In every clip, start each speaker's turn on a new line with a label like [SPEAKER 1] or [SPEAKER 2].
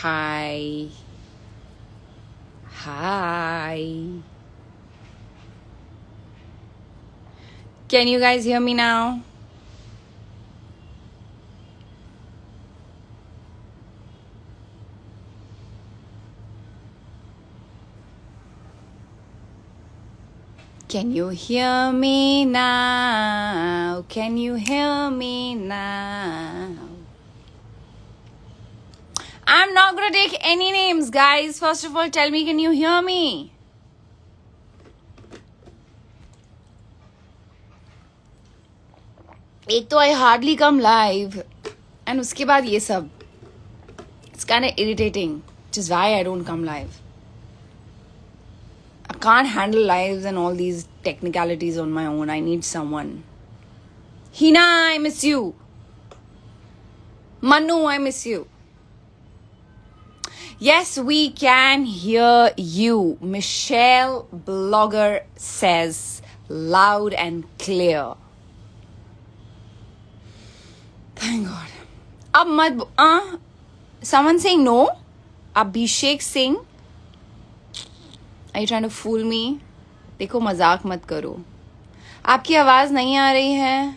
[SPEAKER 1] Hi. Hi. Can you guys hear me now? Can you hear me now? Can you hear me now? I'm not gonna take any names, guys. First of all, tell me, can you hear me? एक तो I hardly come live, and उसके बाद ये सब. It's kind of irritating, which is why I don't come live. I can't handle lives and all these technicalities on my own. I need someone. Hina, I miss you. Manu, I miss you. Yes, we can hear you. Michelle Blogger says loud and clear. Thank God. Ab mat, someone saying no? Abhishek Singh? Are you trying to fool me? देखो मजाक मत करो. आपकी आवाज नहीं आ रही है.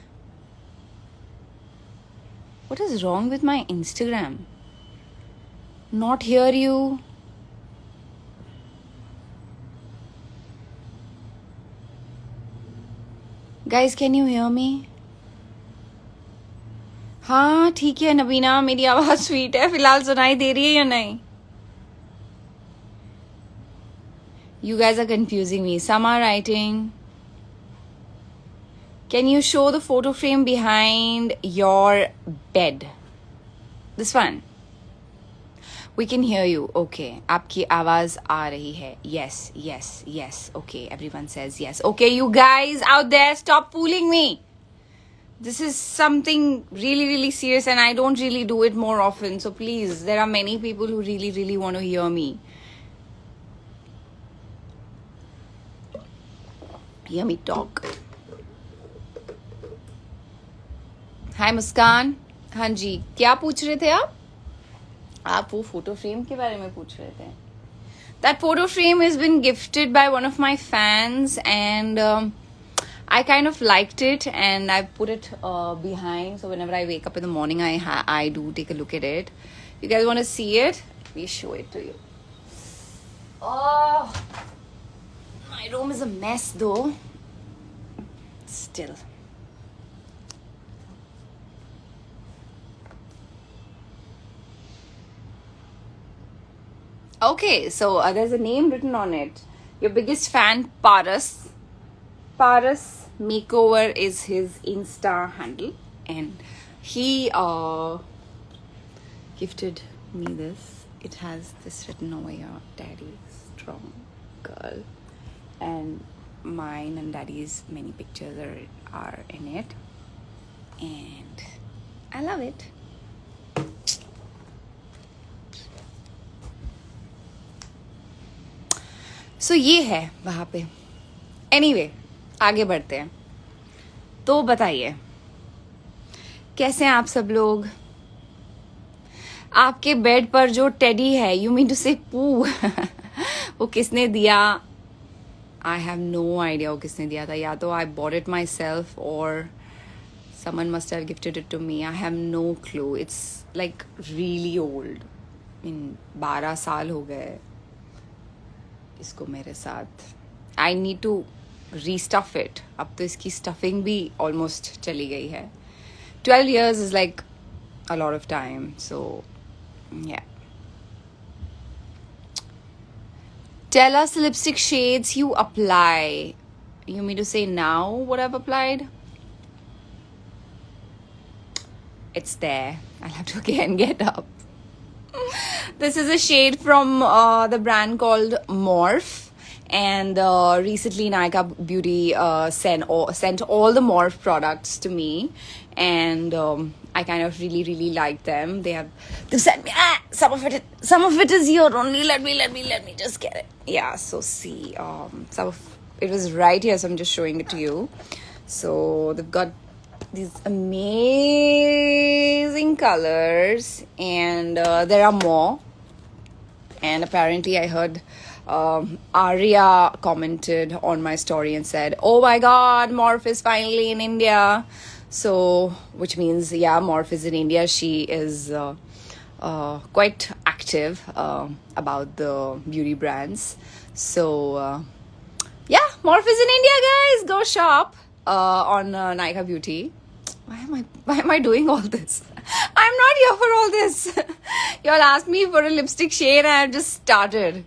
[SPEAKER 1] What is wrong with my Instagram? Not hear you. Guys, can you hear me? हाँ ठीक है नबीना, मेरी आवाज स्वीट है, फिलहाल सुनाई दे रही है या नहीं? You guys are confusing me. Some are writing. Can you show the photo frame behind your bed? This one. We can hear you. Okay. आपकी आवाज आ रही है. Yes, yes, yes. Okay. Everyone says yes. Okay, you guys out there, stop fooling me. This is something really, really serious and I don't really do it more often. So please, there are many people who really, really want to hear me. Hear me talk. Hi मुस्कान. हाँ जी, क्या पूछ रहे थे आप? आप वो photo frame के बारे में पूछ रहे थे. That photo frame has been gifted by one of my fans and I kind of liked it and I put it behind. So whenever I wake up in the morning, I do take a look at it. You guys want to see it? Let me show it to you. Oh, my room is a mess though. Still. Okay, so there's a name written on it. Your biggest fan, Paras. Paras Makeover is his Insta handle. And he gifted me this. It has this written over here. Daddy, strong girl. And mine and daddy's many pictures are in it. And I love it. So ये है वहाँ पे. Anyway, आगे बढ़ते हैं. तो बताइए कैसे हैं आप सब लोग? आपके बेड पर जो टेडी है, you mean to say पू, वो किसने दिया? I have no idea वो किसने दिया था. या तो I bought it myself or someone must have gifted it to me. I have no clue. It's like really old. 12 साल हो गए इसको मेरे साथ. I need to restuff it. अब तो इसकी stuffing भी almost चली गई है. 12 years is like a lot of time. So, yeah. Tell us the lipstick shades you apply. You mean to say now what I've applied? It's there. I'll have to again get up. This is a shade from the brand called Morph. And recently Nykaa Beauty sent all the Morph products to me. And I kind of really like them. They've sent me some of it is here only. Let me just get it. Yeah, so see, some of it was right here, so I'm just showing it to you. So they've got these amazing colors and there are more. And apparently, I heard Arya commented on my story and said, "Oh my God, Morph is finally in India." So, which means, yeah, Morph is in India. She is quite active about the beauty brands. So, yeah, Morph is in India, guys. Go shop on Nykaa Beauty. Why am I doing all this? I'm not here for all this. Y'all asked me for a lipstick shade and I've just started.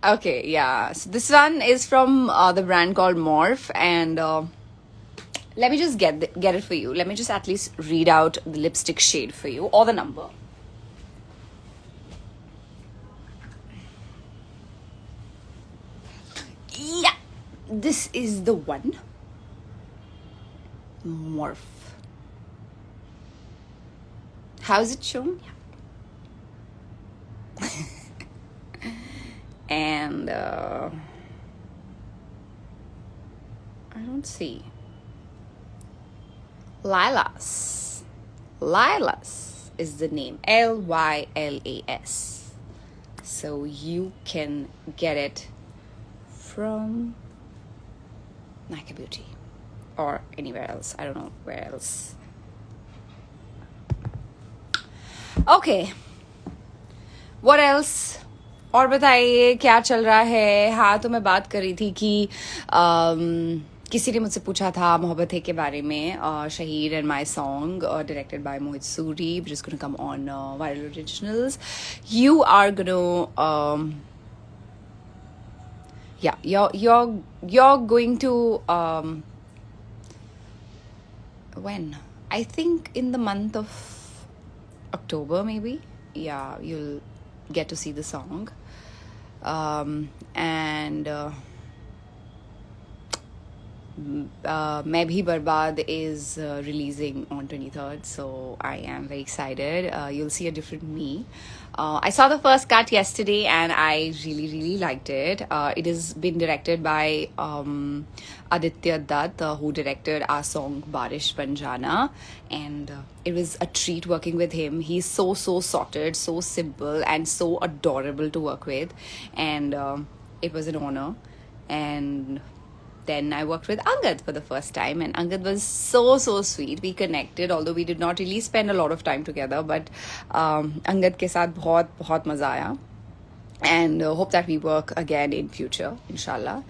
[SPEAKER 1] Okay, yeah. So this one is from the brand called Morph, and let me just get it for you. Let me just at least read out the lipstick shade for you, or the number. Yeah, this is the one. Morph. How's it shown? Yeah. And I don't see. Lilas. Lilas is the name. Lylas. So you can get it from Nykaa Beauty or anywhere else. I don't know where else. Okay. What else? और बताइए क्या चल रहा है. हाँ, तो मैं बात कर रही थी कि किसी ने मुझसे पूछा था मोहब्बत है के बारे में. Shahid and my song directed by Mohit Suri, which is going to come on Viral Originals. You are going to yeah, you're going to when? I think in the month of October, maybe. Yeah, you'll get to see the song. And Main Bhi Barbad is releasing on 23rd, so I am very excited. You'll see a different me. I saw the first cut yesterday and I really liked it. It has been directed by Aditya Dutt, who directed our song Barish Banjana, and it was a treat working with him. He's so sorted, so simple, and so adorable to work with, and it was an honor. And then I worked with Angad for the first time, and Angad was so sweet. We connected, although we did not really spend a lot of time together, but Angad ke saath bahut maza aaya, and hope that we work again in future, inshallah.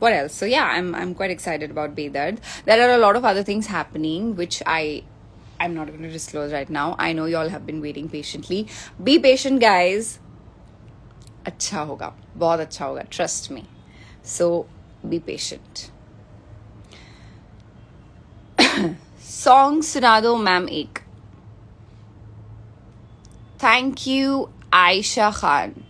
[SPEAKER 1] What else? So yeah, I'm quite excited about Bedard. There are a lot of other things happening which I'm not going to disclose right now. I know you all have been waiting patiently. Be patient, guys. अच्छा होगा, बहुत अच्छा होगा, trust me. So be patient. Song सुना दो ma'am एक. Thank you, Aisha Khan.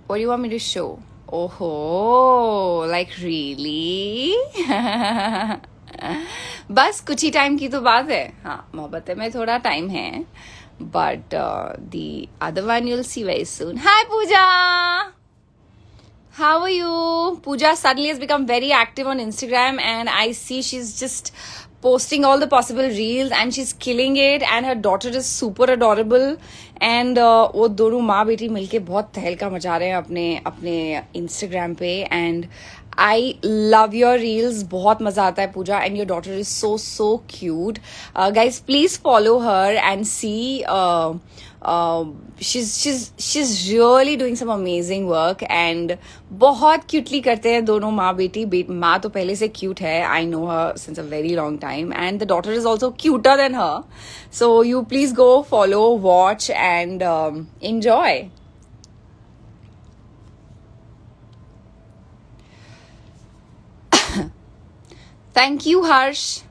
[SPEAKER 1] What do you want me to show? Oh, like really? बस कुछ ही टाइम की तो बात है. हाँ, मोहब्बत में थोड़ा टाइम है. But the other one you'll see very soon. Hi, Pooja! How are you? Pooja suddenly has become very active on Instagram, and I see she's just posting all the possible reels and she's killing it, and her daughter is super adorable, and वो दोनों माँ बेटी मिलके बहुत तहलका मचा रहे हैं अपने Instagram पे, and I love your reels. बहुत मजा आता है पूजा, and your daughter is so cute. Guys, please follow her and see. She's really doing some amazing work, and बहुत cutely करते हैं दोनों माँ बेटी. माँ तो पहले से cute है. I know her since a very long time, and the daughter is also cuter than her. So you please go follow, watch, and enjoy. Thank you, Harsh.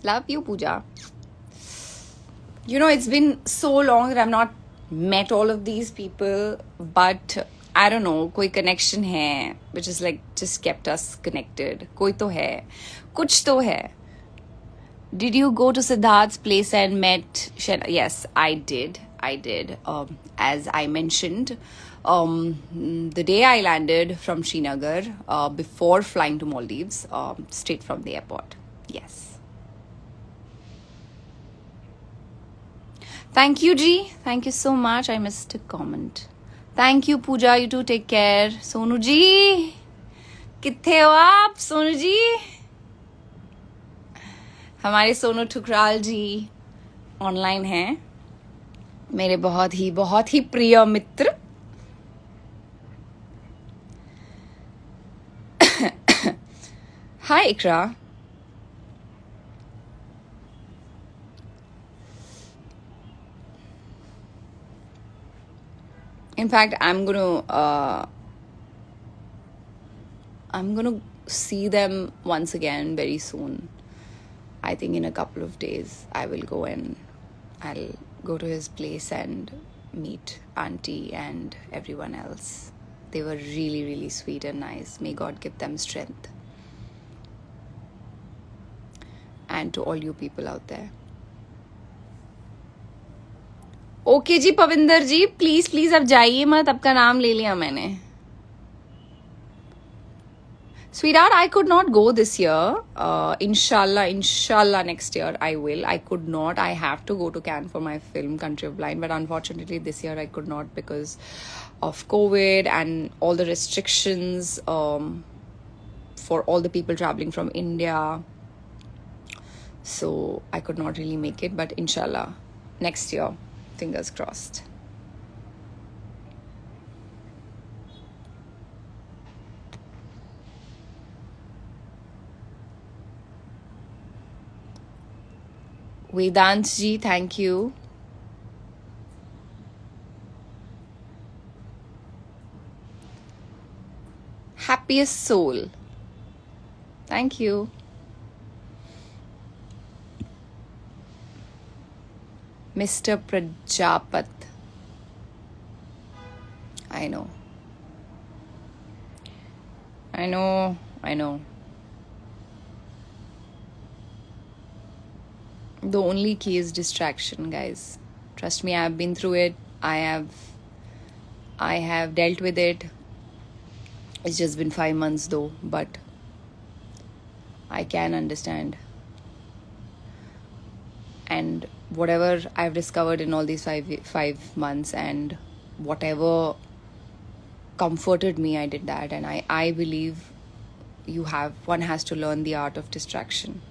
[SPEAKER 1] Love you, Pooja. You know, it's been so long that I've not met all of these people, but I don't know, koi connection hai, which is like just kept us connected. Koi to hai. Kuch to hai. Did you go to Siddharth's place and met Shena? Yes, I did. As I mentioned, the day I landed from Srinagar, before flying to Maldives, straight from the airport. Yes. Thank you, G. Thank you so much. I missed a comment. Thank you, Pooja. You too. Take care. Sonu Ji. कित्थे हो आप सोनू जी? हमारे सोनू ठुकराल जी online हैं, मेरे बहुत ही प्रिय मित्र. हाय इकरा. In fact, I'm gonna see them once again very soon. I think in a couple of days I will go and I'll go to his place and meet auntie and everyone else. They were really, really sweet and nice. May God give them strength. And to all you people out there. Okay जी Pavinder ji, please अब जाइए मत, आपका नाम ले लिया मैंने. Sweetheart, I could not go this year. Inshallah, next year I will. I could not. I have to go to Cannes for my film Country of Blind, but unfortunately this year I could not because of COVID and all the restrictions for all the people traveling from India. So I could not really make it, but inshallah, next year, fingers crossed. Vedant ji, thank you. Happiest soul. Thank you. Mr. Prajapat. I know. The only key is distraction, guys. Trust me, I have been through it. I have dealt with it. It's just been 5 months though, but I can understand. And whatever I've discovered in all these 5 months and whatever comforted me, I did that. And I believe one has to learn the art of distraction.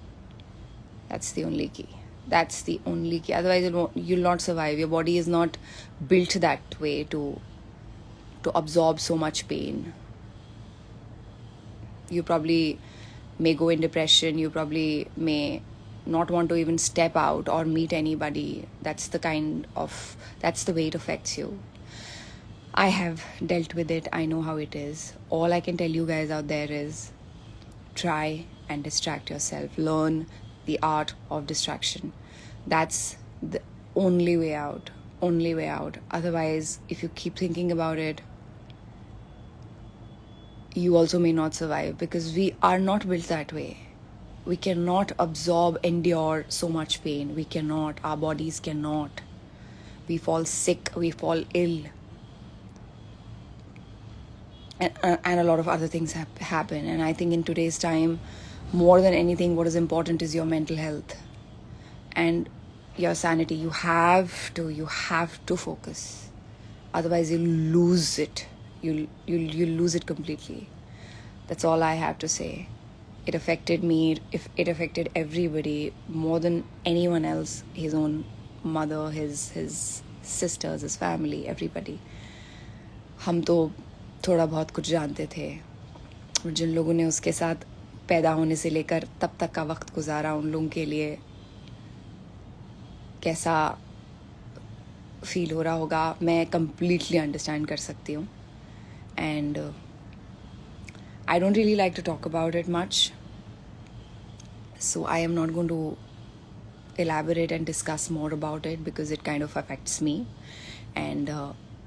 [SPEAKER 1] That's the only key. Otherwise you'll not survive. Your body is not built that way to absorb so much pain. You probably may go in depression. You probably may not want to even step out or meet anybody. That's the way it affects you. I have dealt with it. I know how it is. All I can tell you guys out there is try and distract yourself. Learn the art of distraction. That's the only way out. Otherwise, if you keep thinking about it, you also may not survive, because we are not built that way. We cannot endure so much pain. We cannot. Our bodies cannot. We fall sick. We fall ill. And a lot of other things happen. And I think in today's time, more than anything, what is important is your mental health and your sanity. You have to focus. Otherwise, you'll lose it. You'll lose it completely. That's all I have to say. It affected me. It affected everybody more than anyone else. His own mother, his sisters, his family, everybody. हम तो थोड़ा बहुत कुछ जानते थे. और जिन लोगों ने उसके साथ पैदा होने से लेकर तब तक का वक्त गुजारा, उन लोगों के लिए कैसा फील हो रहा होगा, मैं completely understand कर सकती हूँ. And I don't really like to talk about it much, so I am not going to elaborate and discuss more about it because it kind of affects me, and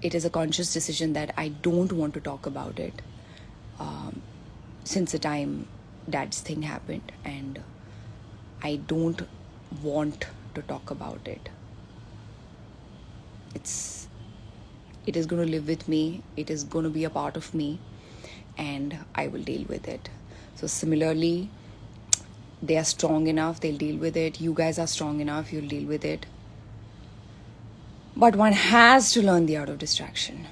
[SPEAKER 1] it is a conscious decision that I don't want to talk about it since the time Dad's thing happened, and I don't want to talk about it. It is going to live with me. It is going to be a part of me, and I will deal with it. So similarly, they are strong enough, they'll deal with it. You guys are strong enough, you'll deal with it. But one has to learn the art of distraction,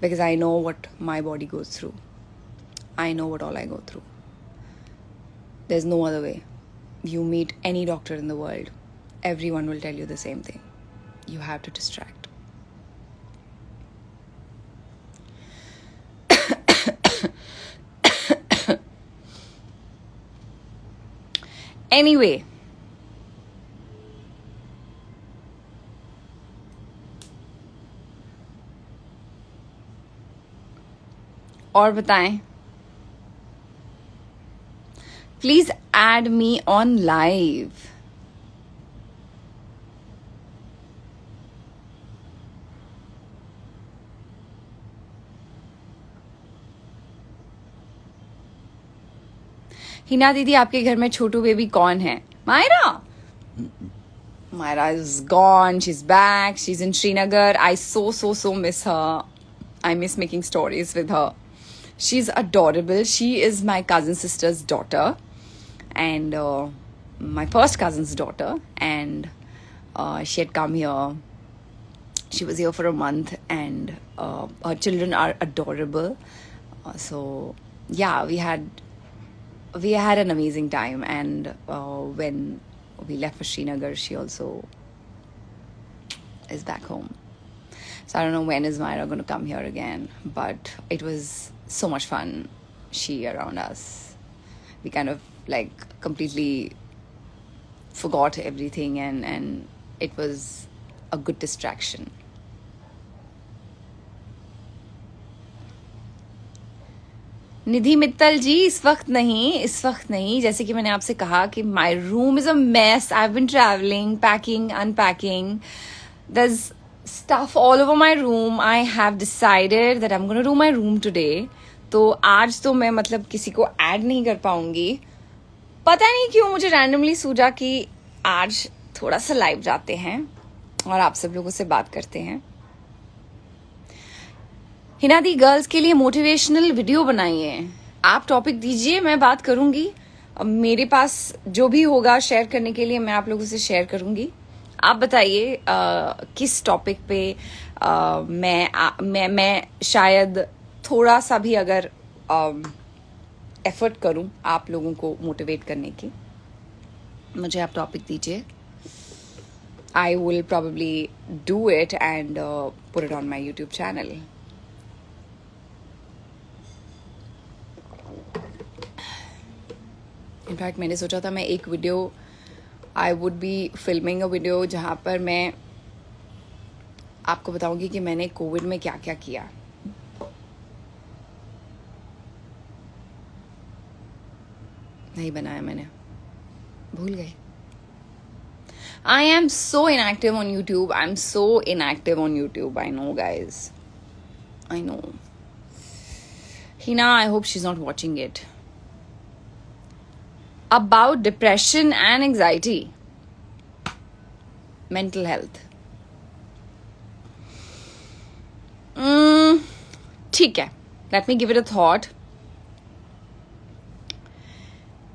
[SPEAKER 1] because I know what my body goes through. I know what all I go through. There's no other way. You meet any doctor in the world, everyone will tell you the same thing. You have to distract. Anyway, और बताएं, please add me on live. Hina दीदी, आपके घर में छोटू baby कौन है? Myra. Myra is gone. She's back. She's in Srinagar. I so miss her. I miss making stories with her. She's adorable. She is my cousin sister's daughter, and my first cousin's daughter. And she had come here. She was here for a month, and her children are adorable. So yeah, we had an amazing time. And when we left for Srinagar, she also is back home. So I don't know when is Myra going to come here again, but it was so much fun, she around us. We kind of like completely forgot everything, and it was a good distraction. निधि मित्तल जी, इस वक्त नहीं. जैसे कि मैंने आपसे कहा कि my room is a mess. I have been travelling, packing, unpacking. There is stuff all over my room. I have decided that I am gonna do my room today. तो आज तो मैं मतलब किसी को ऐड नहीं कर पाऊंगी. पता नहीं क्यों मुझे रैंडमली सूझा कि आज थोड़ा सा लाइव जाते हैं और आप सब लोगों से बात करते हैं. हिना दी, गर्ल्स के लिए मोटिवेशनल वीडियो बनाइए. आप टॉपिक दीजिए, मैं बात करूंगी. मेरे पास जो भी होगा शेयर करने के लिए मैं आप लोगों से शेयर करूंगी. आप बताइए किस टॉपिक पे मैं शायद थोड़ा सा भी अगर एफर्ट करूं आप लोगों को मोटिवेट करने की. मुझे आप टॉपिक दीजिए. I will probably do it and put it on my YouTube channel. In fact मैंने सोचा था मैं एक video, I would be filming a video जहाँ पर मैं आपको बताऊंगी कि मैंने कोविड में क्या क्या किया. नहीं बनाया मैंने, भूल गए. I am so inactive on YouTube. I'm so inactive on YouTube. I know, guys. I know. Hina, I hope she's not watching it. About depression and anxiety. Mental health. ठीक है. Let me give it a thought.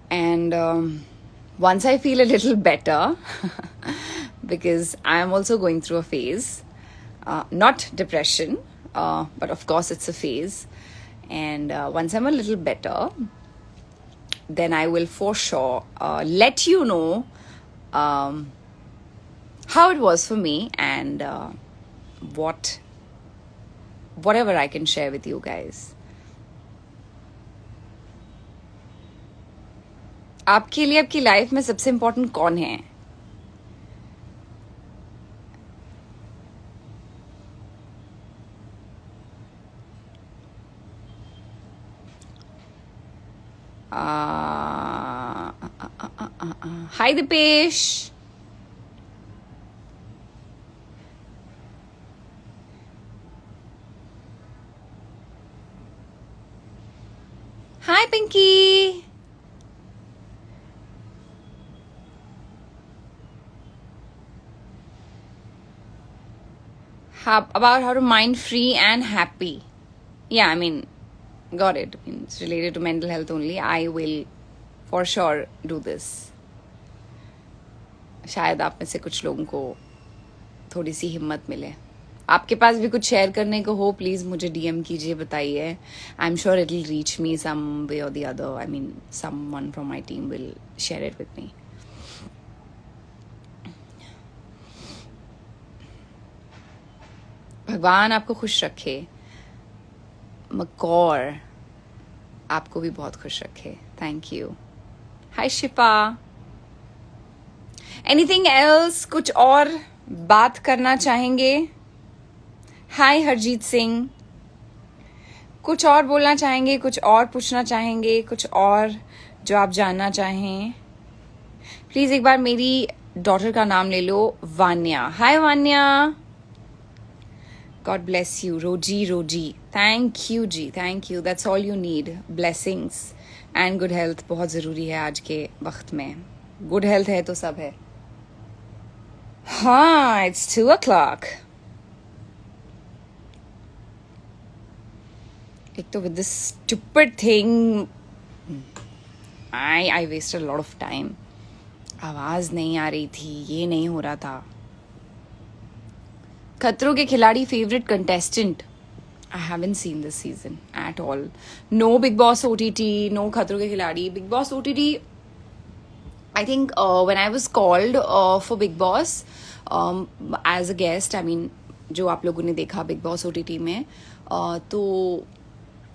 [SPEAKER 1] And once I feel a little better, because I am also going through a phase, not depression, but of course it's a phase. And once I'm a little better, then I will for sure let you know how it was for me, and whatever I can share with you guys. आपके लिए आपकी life में सबसे important कौन है? Hi Dipesh. Hi Pinky. About how to mind free and happy. Yeah, I mean, got it. It's related to mental health only. I will for sure do this. शायद आप में से कुछ लोगों को थोड़ी सी हिम्मत मिले. आपके पास भी कुछ शेयर करने को हो, प्लीज़ मुझे डीएम कीजिए, बताइए. I am sure it will reach me some way or the other. I mean someone from my team will share it with me. भगवान आपको खुश रखे. मकौर आपको भी बहुत खुश रखे. Thank you. Hi Shifa. Anything else? कुछ और बात करना चाहेंगे? हाय हरजीत सिंह. कुछ और बोलना चाहेंगे, कुछ और पूछना चाहेंगे, कुछ और जो आप जानना चाहें? प्लीज एक बार मेरी डॉटर का नाम ले लो, वान्या. हाय Vanya. God bless you. Roji, Roji. Thank you ji, thank you. That's all you need. Blessings and good health बहुत ज़रूरी है आज के वक्त में. Good health है तो सब है. हाँ, it's 2 o'clock. एक तो with this stupid thing, I wasted a lot of time. आवाज़ नहीं आ रही थी, ये नहीं हो रहा था. खतरों के खिलाड़ी favourite contestant? I haven't seen this season at all. No Big Boss OTT, no खतरों के खिलाड़ी. Big Boss OTT, I think when I was called for Big Boss as a guest, I mean जो आप लोगों ने देखा Big Boss OTT में, तो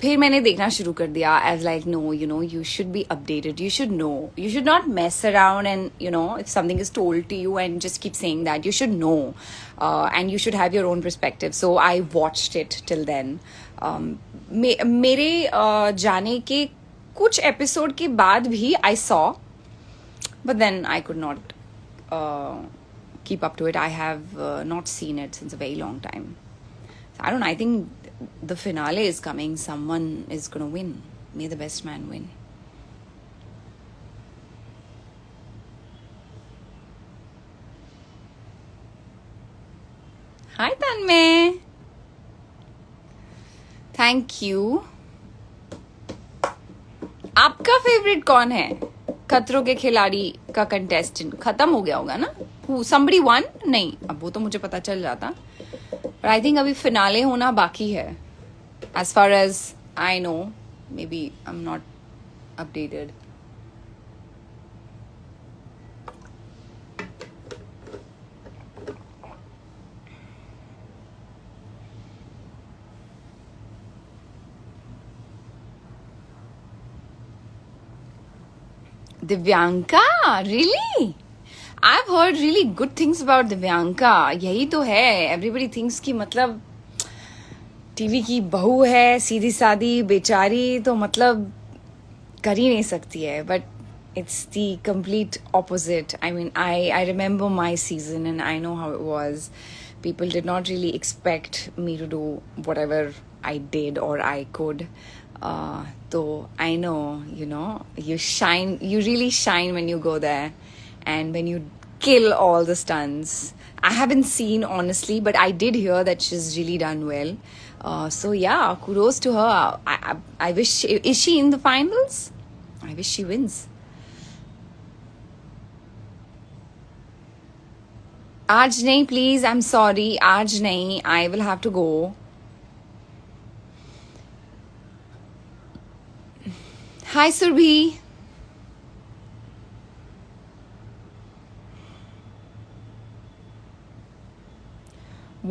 [SPEAKER 1] फिर मैंने देखना शुरू कर दिया. As like know, you know, you should be updated, you should know, you should not mess around and you know if something is told to you and just keep saying that. You should know and you should have your own perspective. So I watched it till then. मेरे जाने के कुछ episode के बाद भी I saw, but then I could not keep up to it. I have not seen it since a very long time. I don't know. I think the finale is coming. Someone is going to win. May the best man win. Hi Tanmay. Thank you. आपका favourite कौन है? खतरों के खिलाड़ी का contestant खत्म हो गया होगा ना? Somebody won? नहीं, अब वो तो मुझे पता चल जाता. But I think अभी फिनाले होना बाकी है. As far as I know, maybe I'm not updated. Divyanka, really? I've heard really good things about Divyanka. यही तो है. Everybody thinks कि मतलब टीवी की बहू है, सीधी सादी बेचारी, तो मतलब कर ही नहीं सकती है. But it's the complete opposite. I mean, I remember my season and I know how it was. People did not really expect me to do whatever I did or I could. So I know, you know, you shine, you really shine when you go there and when you kill all the stunts. I haven't seen honestly, but I did hear that she's really done well. So yeah, kudos to her. I wish, is she in the finals? I wish she wins. आज नहीं please, I'm sorry. आज नहीं, I will have to go. Hi Surbhi.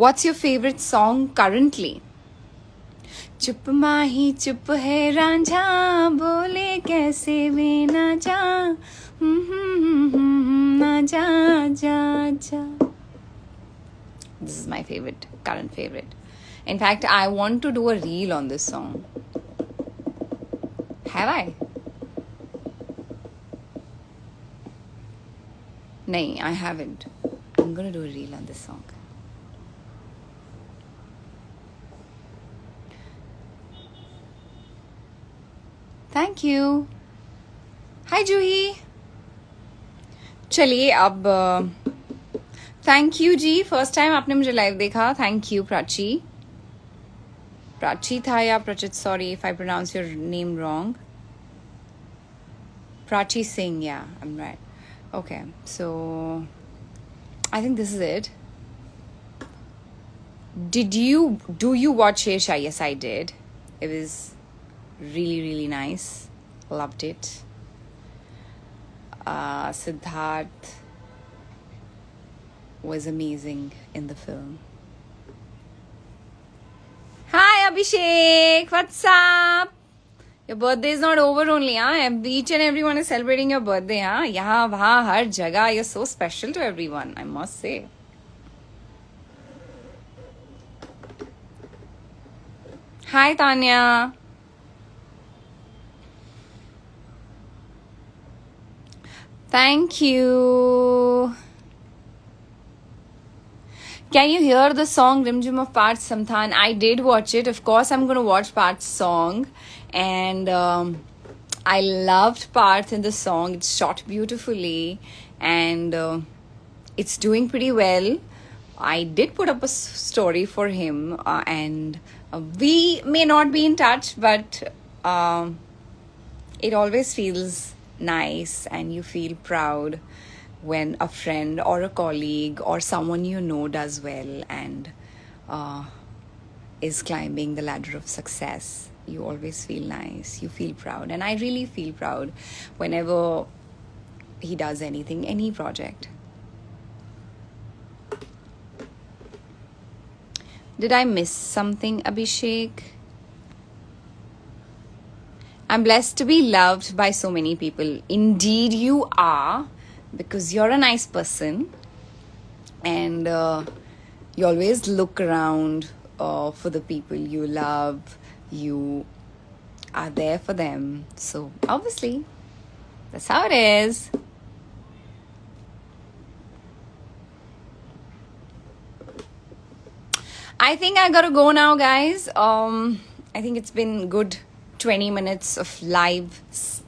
[SPEAKER 1] What's your favorite song currently? चुप माही चुप है रांझा, बोले कैसे वे ना जा, ना जा जा जा. This is my favorite, current favorite. In fact, I want to do a reel on this song. Have I? नहीं, I haven't. I'm gonna do a reel on this song. Thank you. Hi Juhi. चलिए अब thank you जी. First time आपने मुझे live देखा. Thank you Prachi. Prachi था या Prachit, sorry if I pronounce your name wrong. Prachi Singh, yeah, I'm right. Okay, so I think this is it. Do you watch Shersha? Yes, I did. It was really, really nice. Loved it. Siddharth was amazing in the film. Hi Abhishek, what's up? Your birthday is not over only, huh? Each and everyone is celebrating your birthday, huh? Yahan, wahan, har jagah. You're so special to everyone, I must say. Hi Tanya. Thank you. Can you hear the song Rimjim of Parth Samthan? I did watch it. Of course, I'm going to watch Parth's song. And I loved Parth in the song. It's shot beautifully. And it's doing pretty well. I did put up a story for him. And we may not be in touch, but it always feels nice and you feel proud when a friend or a colleague or someone you know does well and is climbing the ladder of success. You always feel nice, you feel proud, and I really feel proud whenever he does anything, any project. Did I miss something, Abhishek? I'm blessed to be loved by so many people. Indeed, you are, because you're a nice person and you always look around for the people you love. You are there for them. So, obviously, that's how it is. I think I gotta go now, guys. I think it's been good 20 minutes of live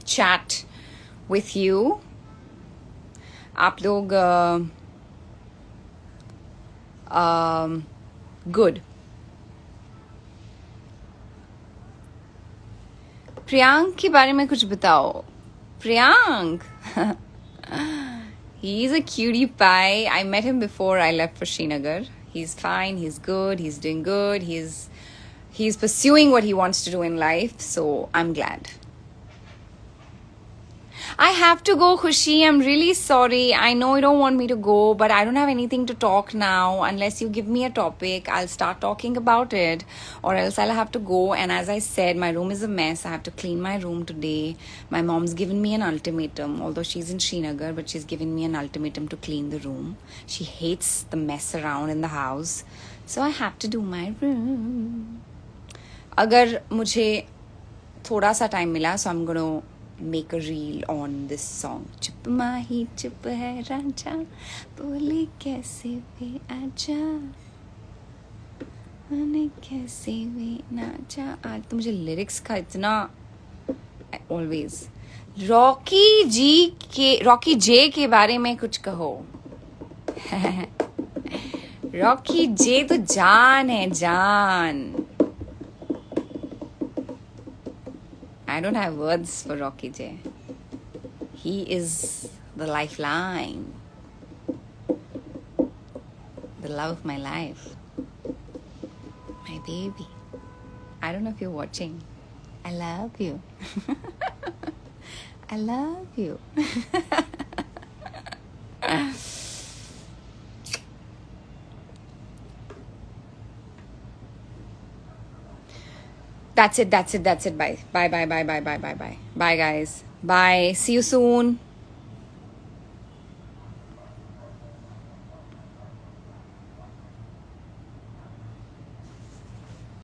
[SPEAKER 1] chat with you. आप लोग good. Priyank के बारे में कुछ बताओ. Priyank. He's a cutie pie. I met him before I left for Srinagar. He's fine, he's good, he's doing good, he's pursuing what he wants to do in life, so I'm glad. I have to go, Khushi. I'm really sorry. I know you don't want me to go, but I don't have anything to talk now. Unless you give me a topic, I'll start talking about it, or else I'll have to go. And as I said, my room is a mess. I have to clean my room today. My mom's given me an ultimatum, although she's in Srinagar, but she's given me an ultimatum to clean the room. She hates the mess around in the house, so I have to do my room. अगर मुझे थोड़ा सा time मिला, so I'm gonna make a reel on this song. चुप माही चुप है राजा, बोले कैसे वे आजा, मैंने कैसे वे नाचा. आज तो मुझे लिरिक्स का इतना ऑलवेज. रॉकी जे के बारे में कुछ कहो. रॉकी जे तो जान है, जान. I don't have words for Rocky J. He is the lifeline, the love of my life, my baby. I don't know if you're watching. I love you. I love you. That's it. Bye. Bye, guys. Bye. See you soon.